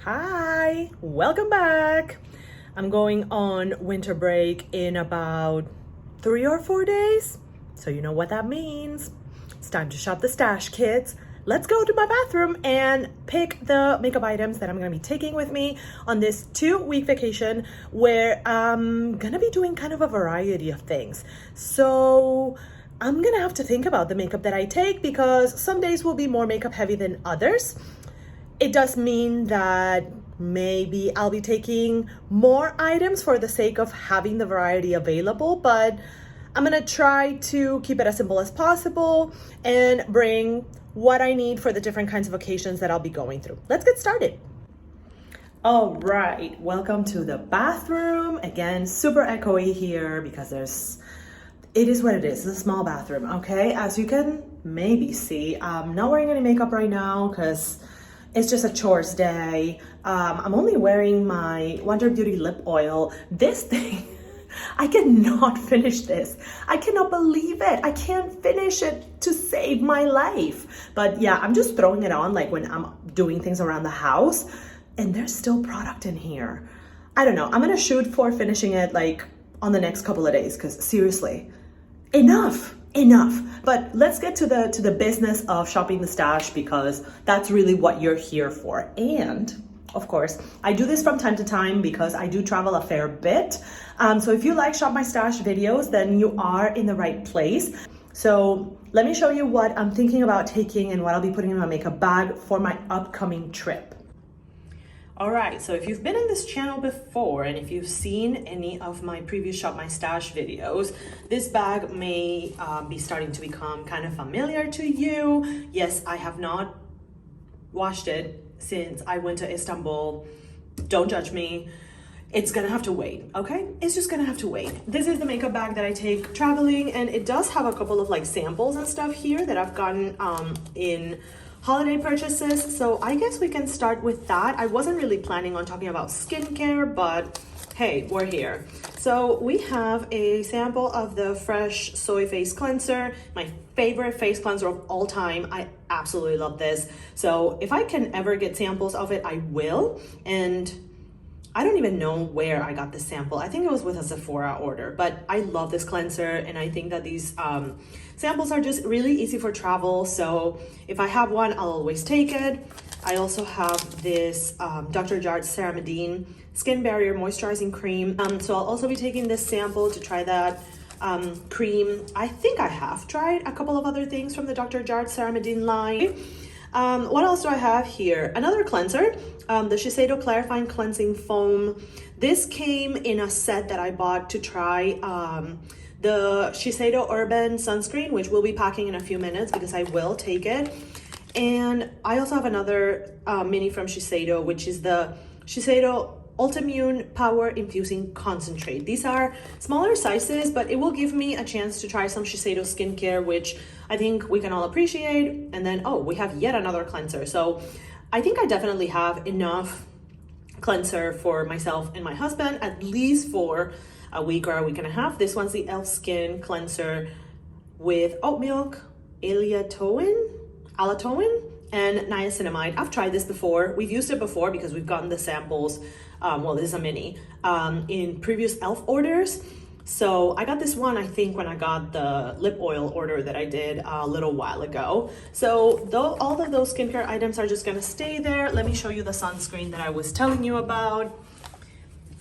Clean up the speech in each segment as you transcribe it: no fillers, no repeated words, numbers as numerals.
Hi, welcome back. I'm going on winter break in about 3 or 4 days. So you know what that means. It's time to shop the stash, kids. Let's go to my bathroom and pick the makeup items that I'm gonna be taking with me on this 2-week vacation where I'm gonna be doing kind of a variety of things. So I'm gonna have to think about the makeup that I take because some days will be more makeup heavy than others. It does mean that maybe I'll be taking more items for the sake of having the variety available, but I'm gonna try to keep it as simple as possible and bring what I need for the different kinds of occasions that I'll be going through. Let's get started. All right, welcome to the bathroom. Again, super echoey here because it is what it is. It's a small bathroom, okay? As you can maybe see, I'm not wearing any makeup right now because it's just a chores day. I'm only wearing my Wonder Beauty lip oil. This thing, I cannot finish this. I cannot believe it. I can't finish it to save my life. But yeah, I'm just throwing it on like when I'm doing things around the house and there's still product in here. I don't know. I'm gonna shoot for finishing it like on the next couple of days because seriously, enough. But let's get to the business of shopping the stash because that's really what you're here for. And of course, I do this from time to time because I do travel a fair bit. So if you like Shop My Stash videos, then you are in the right place. So let me show you what I'm thinking about taking and what I'll be putting in my makeup bag for my upcoming trip. All right, so if you've been in this channel before and if you've seen any of my previous Shop My Stash videos, this bag may be starting to become kind of familiar to you. Yes, I have not washed it since I went to Istanbul. Don't judge me. It's gonna have to wait, okay? It's just gonna have to wait. This is the makeup bag that I take traveling, and it does have a couple of like samples and stuff here that I've gotten in holiday purchases. So I guess we can start with that. I wasn't really planning on talking about skincare, but hey, we're here. So we have a sample of the Fresh Soy Face Cleanser, my favorite face cleanser of all time. I absolutely love this. So if I can ever get samples of it, I will. And I don't even know where I got this sample. I think it was with a Sephora order, but I love this cleanser and I think that these samples are just really easy for travel. So if I have one, I'll always take it. I also have this Dr. Jart Ceramidine Skin Barrier Moisturizing Cream. So I'll also be taking this sample to try that cream. I think I have tried a couple of other things from the Dr. Jart Ceramidine line. What else do I have here? Another cleanser, the Shiseido Clarifying Cleansing Foam. This came in a set that I bought to try the Shiseido Urban Sunscreen, which we'll be packing in a few minutes because I will take it. And I also have another mini from Shiseido, which is the Shiseido Ultimune Power Infusing Concentrate. These are smaller sizes, but it will give me a chance to try some Shiseido skincare, which I think we can all appreciate. And then, oh, we have yet another cleanser. So I think I definitely have enough cleanser for myself and my husband, at least for a week or a week and a half. This one's the Elf Skin Cleanser with oat milk, allantoin, and niacinamide. I've tried this before. We've used it before because we've gotten the samples. Well, this is a mini in previous Elf orders. So I got this one, I think, when I got the lip oil order that I did a little while ago. So all of those skincare items are just gonna stay there. Let me show you the sunscreen that I was telling you about.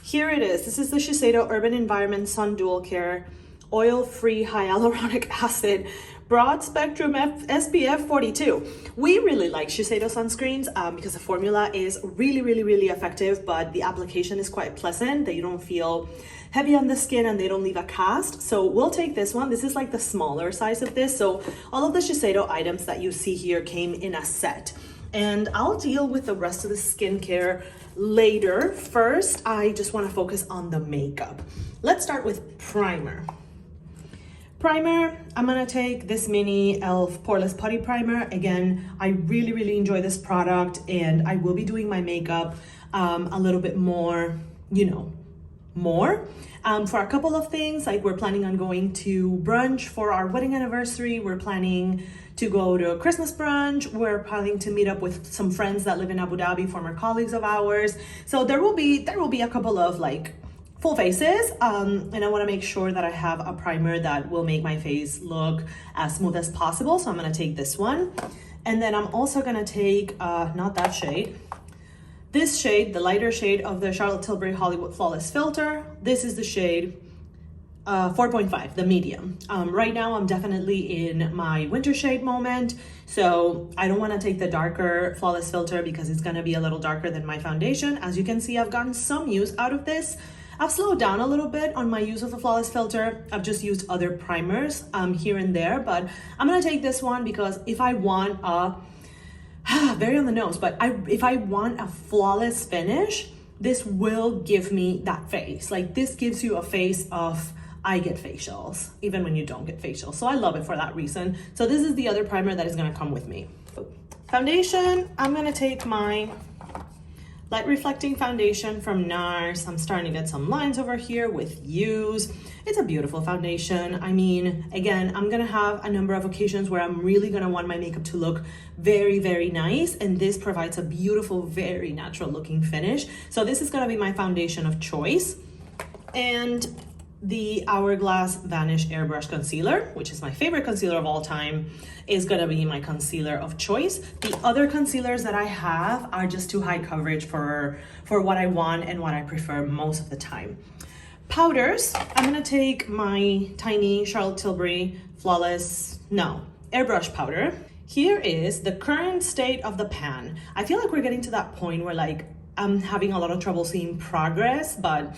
Here it is. This is the Shiseido Urban Environment Sun Dual Care Oil-Free Hyaluronic Acid Broad Spectrum SPF 42. We really like Shiseido sunscreens because the formula is really effective, but the application is quite pleasant. That you don't feel heavy on the skin and they don't leave a cast. So we'll take this one. This is like the smaller size of this. So all of the Shiseido items that you see here came in a set. And I'll deal with the rest of the skincare later. First, I just want to focus on the makeup. Let's start with primer. Primer, I'm gonna take this mini e.l.f. Poreless Putty Primer. Again, I really enjoy this product and I will be doing my makeup a little bit more, for a couple of things. Like we're planning on going to brunch for our wedding anniversary. We're planning to go to a Christmas brunch. We're planning to meet up with some friends that live in Abu Dhabi, former colleagues of ours. So there will be a couple of like full faces, and I want to make sure that I have a primer that will make my face look as smooth as possible. So I'm going to take this one, and then I'm also going to take not that shade, this shade, the lighter shade of the Charlotte Tilbury Hollywood Flawless Filter. This is the shade 4.5, the medium. Right now I'm definitely in my winter shade moment, so I don't want to take the darker Flawless Filter because it's going to be a little darker than my foundation. As you can see, I've gotten some use out of this. I've slowed down a little bit on my use of the Flawless Filter. I've just used other primers here and there, but I'm gonna take this one because if I want a, very on the nose, but if I want a flawless finish, this will give me that face. Like this gives you a face of, I get facials, even when you don't get facials. So I love it for that reason. So this is the other primer that is gonna come with me. Foundation, I'm gonna take my Light Reflecting Foundation from NARS. I'm starting to get some lines over here with Use. It's a beautiful foundation. I mean, again, I'm gonna have a number of occasions where I'm really gonna want my makeup to look very, very nice. And this provides a beautiful, very natural looking finish. So this is gonna be my foundation of choice. And the Hourglass Vanish Airbrush Concealer, which is my favorite concealer of all time, is gonna be my concealer of choice. The other concealers that I have are just too high coverage for what I want and what I prefer most of the time. Powders, I'm gonna take my tiny Charlotte Tilbury Airbrush powder. Here is the current state of the pan. I feel like we're getting to that point where like I'm having a lot of trouble seeing progress, but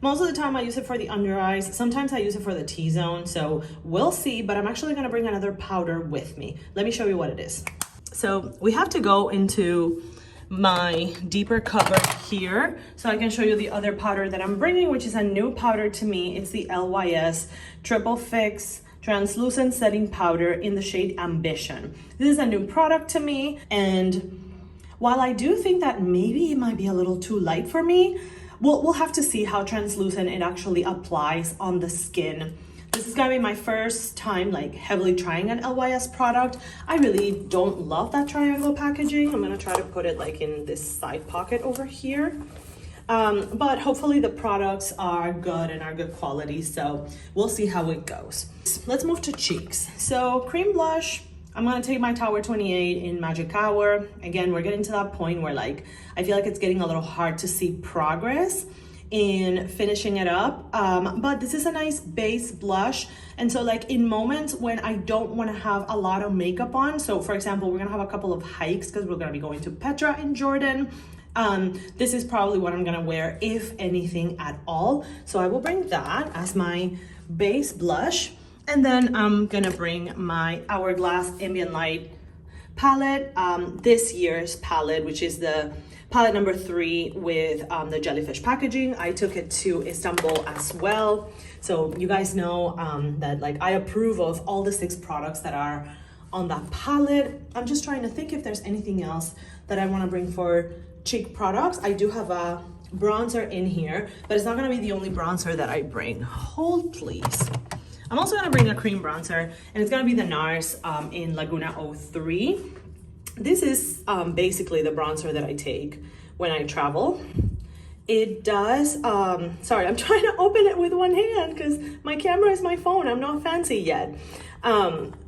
most of the time I use it for the under eyes. Sometimes I use it for the T-zone, so we'll see, but I'm actually gonna bring another powder with me. Let me show you what it is. So we have to go into my deeper cover here so I can show you the other powder that I'm bringing, which is a new powder to me. It's the LYS Triple Fix Translucent Setting Powder in the shade Ambition. This is a new product to me, and while I do think that maybe it might be a little too light for me, we'll have to see how translucent it actually applies on the skin. This is gonna be my first time like heavily trying an LYS product. I really don't love that triangle packaging. I'm gonna try to put it like in this side pocket over here. But hopefully the products are good and are good quality, so we'll see how it goes. Let's move to cheeks. So cream blush, I'm gonna take my Tower 28 in Magic Hour. Again, we're getting to that point where like, I feel like it's getting a little hard to see progress in finishing it up. But this is a nice base blush. And so like in moments when I don't wanna have a lot of makeup on, so for example, we're gonna have a couple of hikes because we're gonna be going to Petra in Jordan. This is probably what I'm gonna wear, if anything at all. So I will bring that as my base blush. And then I'm gonna bring my Hourglass Ambient Light palette, this year's palette, which is the palette number 3 with the jellyfish packaging. I took it to Istanbul as well. So you guys know that like I approve of all the 6 products that are on that palette. I'm just trying to think if there's anything else that I wanna bring for cheek products. I do have a bronzer in here, but it's not gonna be the only bronzer that I bring. Hold please. I'm also gonna bring a cream bronzer, and it's gonna be the NARS in Laguna 03. This is basically the bronzer that I take when I travel. It does, sorry, I'm trying to open it with one hand because my camera is my phone. I'm not fancy yet.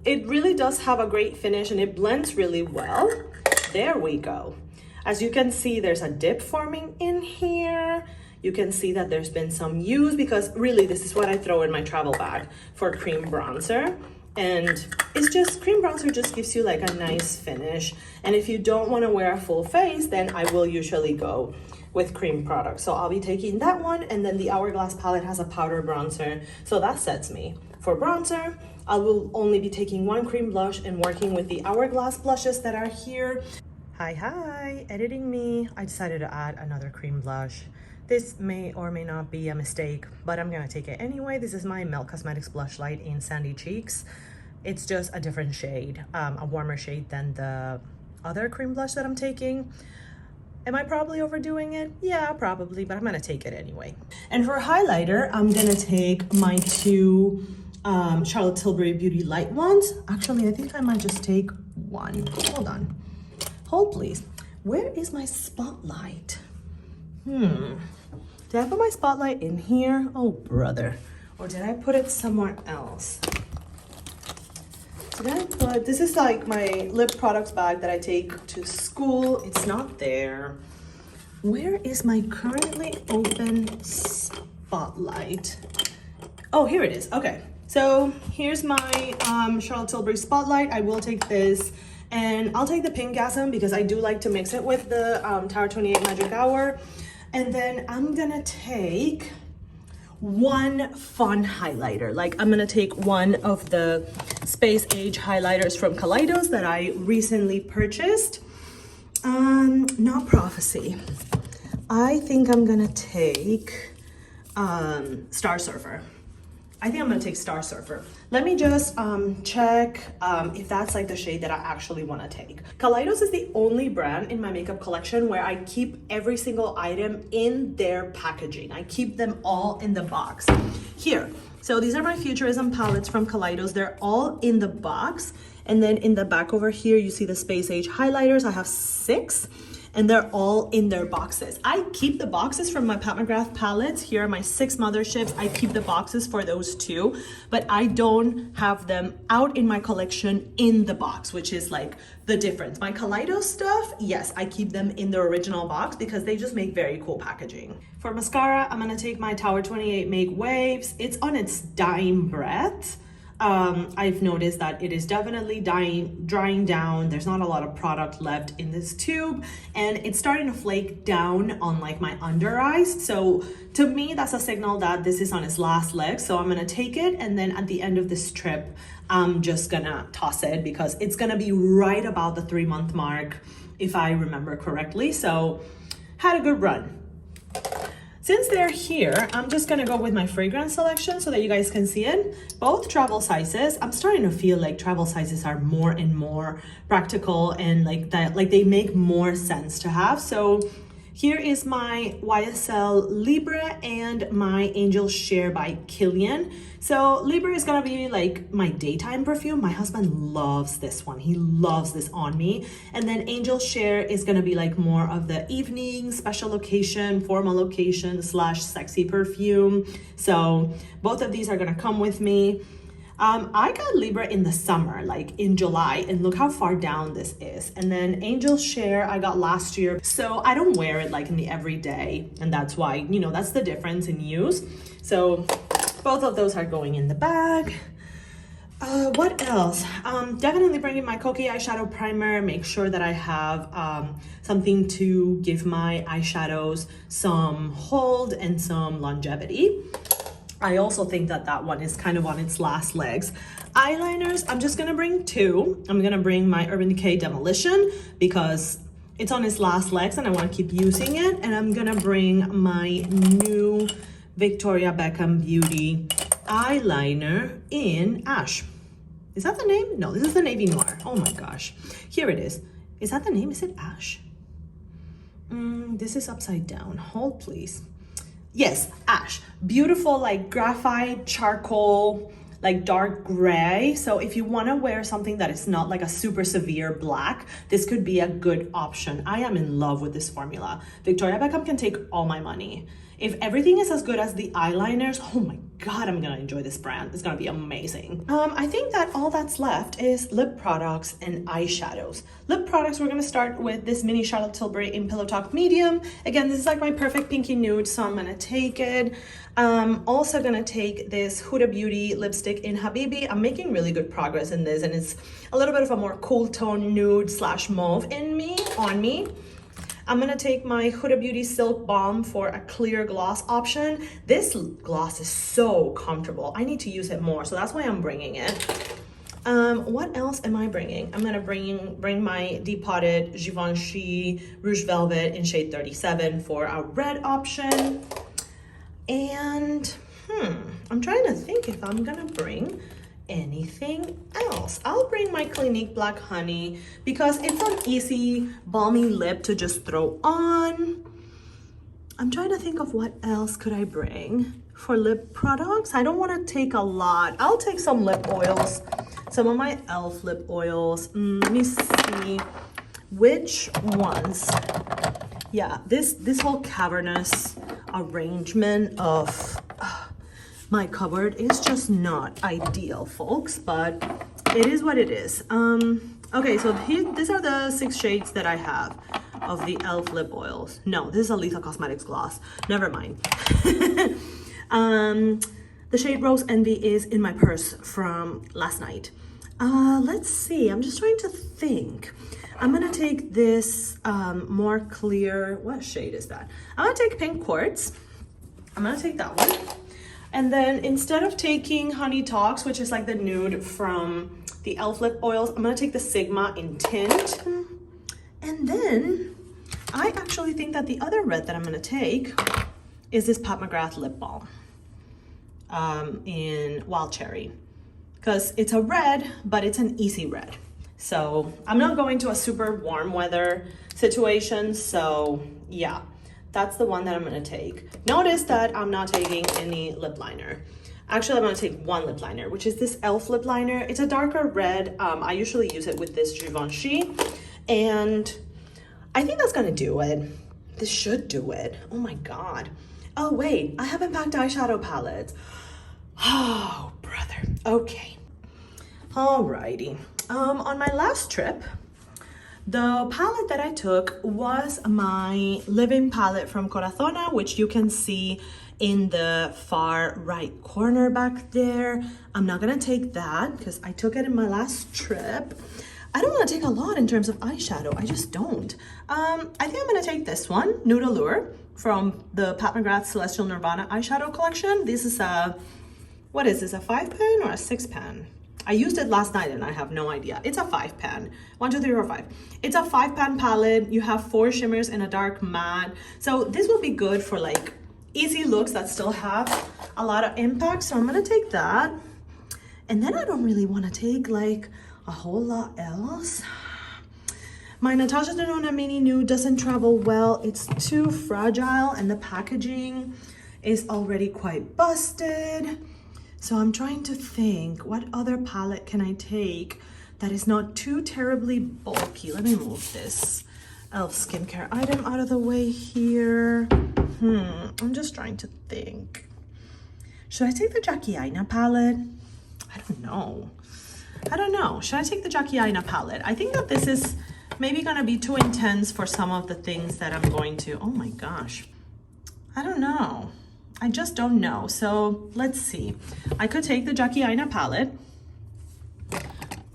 It really does have a great finish and it blends really well. There we go. As you can see, there's a dip forming in here. You can see that there's been some use because really this is what I throw in my travel bag for cream bronzer. And it's just, cream bronzer just gives you like a nice finish. And if you don't want to wear a full face, then I will usually go with cream products. So I'll be taking that one, and then the Hourglass palette has a powder bronzer. So that sets me. For bronzer, I will only be taking one cream blush and working with the Hourglass blushes that are here. Hi, editing me. I decided to add another cream blush. This may or may not be a mistake, but I'm gonna take it anyway. This is my Melt Cosmetics Blush Light in Sandy Cheeks. It's just a different shade, a warmer shade than the other cream blush that I'm taking. Am I probably overdoing it? Yeah, probably, but I'm gonna take it anyway. And for highlighter, I'm gonna take my 2 Charlotte Tilbury Beauty Light ones. Actually, I think I might just take one. Hold on. Hold, please. Where is my spotlight? Did I put my spotlight in here? Oh, brother. Or did I put it somewhere else? Did I put... This is like my lip products bag that I take to school. It's not there. Where is my currently open spotlight? Oh, here it is. Okay. So here's my Charlotte Tilbury spotlight. I will take this, and I'll take the Pinkgasm because I do like to mix it with the Tower 28 Magic Hour. And then I'm gonna take one fun highlighter. Like, I'm gonna take one of the Space Age highlighters from Kaleidos that I recently purchased. Not Prophecy. I think I'm gonna take Star Surfer. I think I'm gonna take Star Surfer. Let me just check if that's like the shade that I actually wanna take. Kaleidos is the only brand in my makeup collection where I keep every single item in their packaging. I keep them all in the box. Here, so these are my Futurism palettes from Kaleidos. They're all in the box. And then in the back over here, you see the Space Age highlighters. I have 6. And they're all in their boxes. I keep the boxes from my Pat McGrath palettes. Here are my 6 motherships. I keep the boxes for those too, but I don't have them out in my collection in the box, which is like the difference. My Kaleidos stuff, yes, I keep them in the original box because they just make very cool packaging. For mascara, I'm gonna take my Tower 28 Make Waves. It's on its dying breath. I've noticed that it is definitely drying down. There's not a lot of product left in this tube, and it's starting to flake down on like my under eyes. So to me, that's a signal that this is on its last leg. So I'm gonna take it, and then at the end of this trip, I'm just gonna toss it because it's gonna be right about the 3-month mark, if I remember correctly. So had a good run. Since they're here, I'm just gonna go with my fragrance selection so that you guys can see it. Both travel sizes. I'm starting to feel like travel sizes are more and more practical and like that, like they make more sense to have. So here is my YSL Libre and my Angel Share by Kilian. So Libre is gonna be like my daytime perfume. My husband loves this one. He loves this on me. And then Angel Share is gonna be like more of the evening, special occasion, formal occasion / sexy perfume. So both of these are gonna come with me. I got Libre in the summer, like in July, and look how far down this is. And then Angel Share I got last year. So I don't wear it like in the everyday, and that's why, you know, that's the difference in use. So both of those are going in the bag. What else? Definitely bringing my Kokie eyeshadow primer. Make sure that I have something to give my eyeshadows some hold and some longevity. I also think that that one is kind of on its last legs. Eyeliners, I'm just gonna bring 2. I'm gonna bring my Urban Decay Demolition because it's on its last legs and I wanna keep using it. And I'm gonna bring my new Victoria Beckham Beauty eyeliner in Ash. Is that the name? No, this is the Navy Noir. Oh my gosh. Here it is. Is that the name? Is it Ash? This is upside down. Hold, please. Yes, Ash. Beautiful, like graphite, charcoal, like dark gray. So if you want to wear something that is not like a super severe black, this could be a good option. I am in love with this formula. Victoria Beckham can take all my money. If everything is as good as the eyeliners, oh my God, I'm gonna enjoy this brand. It's gonna be amazing. I think that all that's left is lip products and eyeshadows. Lip products, we're gonna start with this mini Charlotte Tilbury in Pillow Talk Medium. Again, this is like my perfect pinky nude, so I'm gonna take it. Also gonna take this Huda Beauty lipstick in Habibi. I'm making really good progress in this, and it's a little bit of a more cool tone nude / mauve on me. I'm gonna take my Huda Beauty Silk Balm for a clear gloss option. This gloss is so comfortable. I need to use it more, so that's why I'm bringing it. What else am I bringing? I'm gonna bring my Depotted Givenchy Rouge Velvet in shade 37 for a red option. And I'm trying to think if I'm gonna bring anything else. I'll bring my Clinique Black Honey because it's an easy balmy lip to just throw on. I'm trying to think of what else could I bring for lip products. I don't want to take a lot. I'll take some lip oils, some of my e.l.f. lip oils. Let me see which ones. Yeah, this whole cavernous arrangement of my cupboard is just not ideal, folks, but it is what it is. Okay, so these are the 6 shades that I have of the e.l.f. lip oils. No, this is a Letha Cosmetics gloss. Never mind. The shade Rose Envy is in my purse from last night. Let's see, I'm just trying to think. I'm gonna take this more clear, what shade is that? I'm gonna take Pink Quartz. I'm gonna take that one. And then instead of taking Honey Talks, which is like the nude from the e.l.f. lip oils, I'm gonna take the Sigma in Tint. And then I actually think that the other red that I'm gonna take is this Pat McGrath lip balm in Wild Cherry, because it's a red, but it's an easy red. So I'm not going to a super warm weather situation, so yeah, that's the one that I'm gonna take. Notice that I'm not taking any lip liner. Actually, I'm gonna take one lip liner, which is this e.l.f. lip liner. It's a darker red. I usually use it with this Givenchy, and I think that's gonna do it. This should do it. Oh my God. Oh wait, I haven't packed eyeshadow palettes. Oh, brother. Okay. Alrighty. On my last trip, the palette that I took was my Living palette from Corazona, which you can see in the far right corner back there. I'm not gonna take that because I took it in my last trip. I don't want to take a lot in terms of eyeshadow. I just don't. I think I'm gonna take this one, Nude Allure, from the Pat McGrath Celestial Nirvana eyeshadow collection. This is a, what is this, a 5-pan or a 6-pan? I used it last night and I have no idea. It's a 5-pan, 1, 2, 3, 4, 5. It's a 5-pan palette. You have 4 shimmers and a dark matte. So this will be good for like easy looks that still have a lot of impact. So I'm gonna take that. And then I don't really wanna take like a whole lot else. My Natasha Denona Mini Nude doesn't travel well. It's too fragile and the packaging is already quite busted. So I'm trying to think, what other palette can I take that is not too terribly bulky? Let me move this e.l.f. skincare item out of the way here. I'm just trying to think. Should I take the Jackie Aina palette? I don't know. Should I take the Jackie Aina palette? I think that this is maybe gonna be too intense for some of the things that I'm going to. Oh my gosh. I don't know. I just don't know. So let's see. I could take the Jackie Aina palette.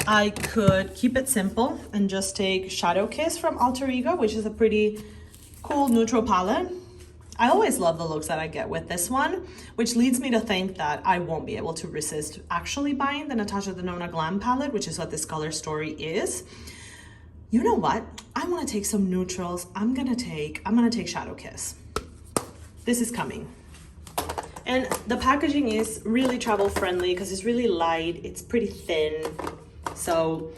I could keep it simple and just take Shadow Kiss from Alter Ego, which is a pretty cool neutral palette. I always love the looks that I get with this one, which leads me to think that I won't be able to resist actually buying the Natasha Denona Glam palette, which is what this color story is. You know what? I want to take some neutrals. I'm gonna take Shadow Kiss. This is coming. And the packaging is really travel friendly because it's really light, it's pretty thin. So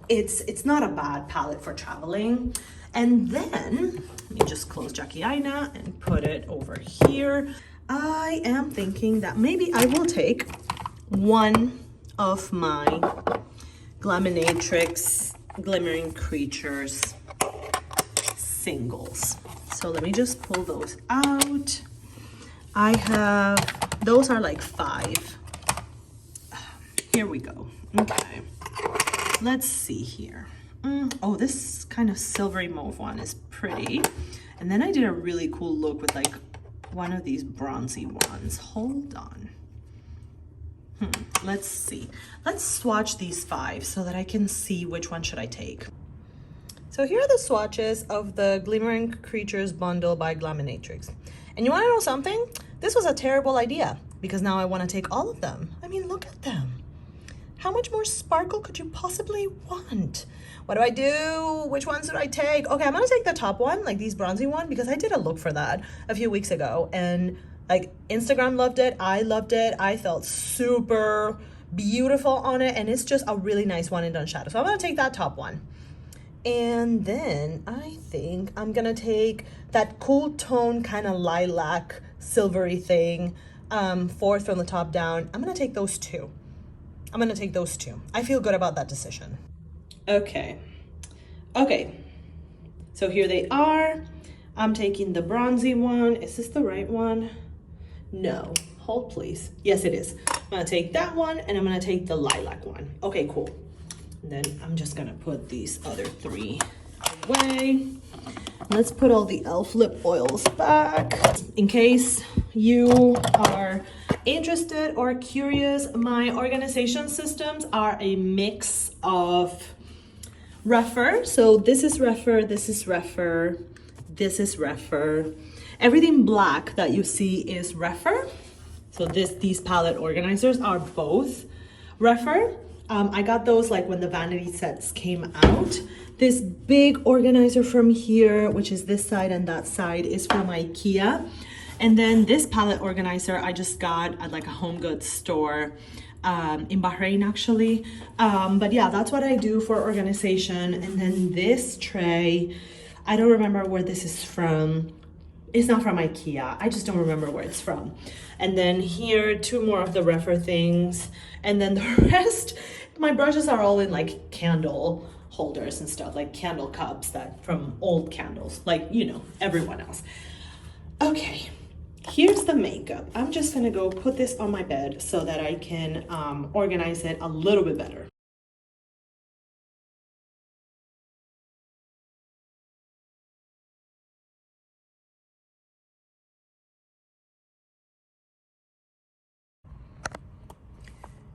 it's not a bad palette for traveling. And then, let me just close Jackie Aina and put it over here. I am thinking that maybe I will take one of my Glaminatrix Glimmering Creatures singles. So let me just pull those out. I have, those are like 5. Here we go. Okay, let's see here. Oh, this kind of silvery mauve one is pretty. And then I did a really cool look with like one of these bronzy ones. Hold on. Let's see. Let's swatch these 5 so that I can see which one should I take. So here are the swatches of the Glimmering Creatures bundle by Glaminatrix. And you want to know something? This was a terrible idea because now I want to take all of them. I mean, look at them. How much more sparkle could you possibly want? What do I do? Which ones should I take? Okay, I'm gonna take the top one, like these bronzy one, because I did a look for that a few weeks ago and like Instagram loved it, I loved it. I felt super beautiful on it and it's just a really nice one and done shadow. So I'm gonna take that top one. And then I think I'm gonna take that cool tone kind of lilac silvery thing, fourth from the top down. I'm gonna take those two. I feel good about that decision. Okay. So here they are. I'm taking the bronzy one. Is this the right one? No. Hold please. Yes, it is. I'm gonna take that one and I'm gonna take the lilac one. Okay, cool. And then I'm just gonna put these other three away. Let's put all the e.l.f. lip oils back. In case you are interested or curious, my organization systems are a mix of Refer. So this is Refer, this is Refer, this is Refer. Everything black that you see is Refer. So these palette organizers are both Refer. I got those like when the vanity sets came out. This big organizer from here, which is this side and that side, is from IKEA. And then this palette organizer I just got at like a home goods store in Bahrain actually. But yeah, that's what I do for organization. And then this tray, I don't remember where this is from. It's not from IKEA. I just don't remember where it's from. And then here, two more of the Refer things. And then the rest, my brushes are all in like candle holders and stuff, like candle cups that from old candles, like, you know, everyone else. Okay, here's the makeup. I'm just gonna go put this on my bed so that I can organize it a little bit better.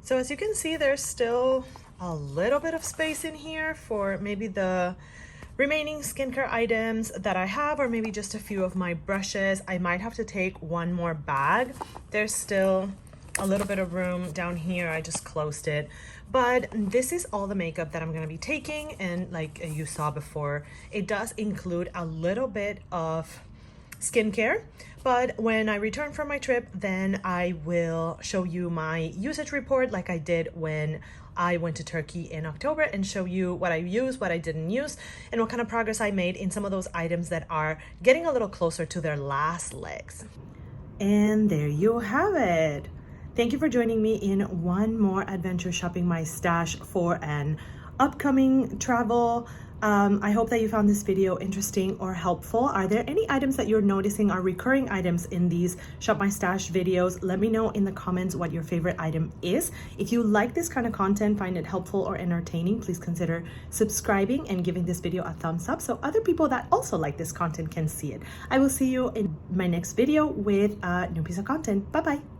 So as you can see, there's still a little bit of space in here for maybe the remaining skincare items that I have, or maybe just a few of my brushes. I might have to take one more bag. There's still a little bit of room down here. I just closed it. But this is all the makeup that I'm gonna be taking. And like you saw before, it does include a little bit of skincare. But when I return from my trip, then I will show you my usage report like I did when I went to Turkey in October, and show you what I used, what I didn't use, and what kind of progress I made in some of those items that are getting a little closer to their last legs. And there you have it. Thank you for joining me in one more adventure shopping my stash for an upcoming travel. I hope that you found this video interesting or helpful. Are there any items that you're noticing are recurring items in these Shop My Stash videos? Let me know in the comments what your favorite item is. If you like this kind of content, find it helpful or entertaining, please consider subscribing and giving this video a thumbs up so other people that also like this content can see it. I will see you in my next video with a new piece of content. Bye-bye.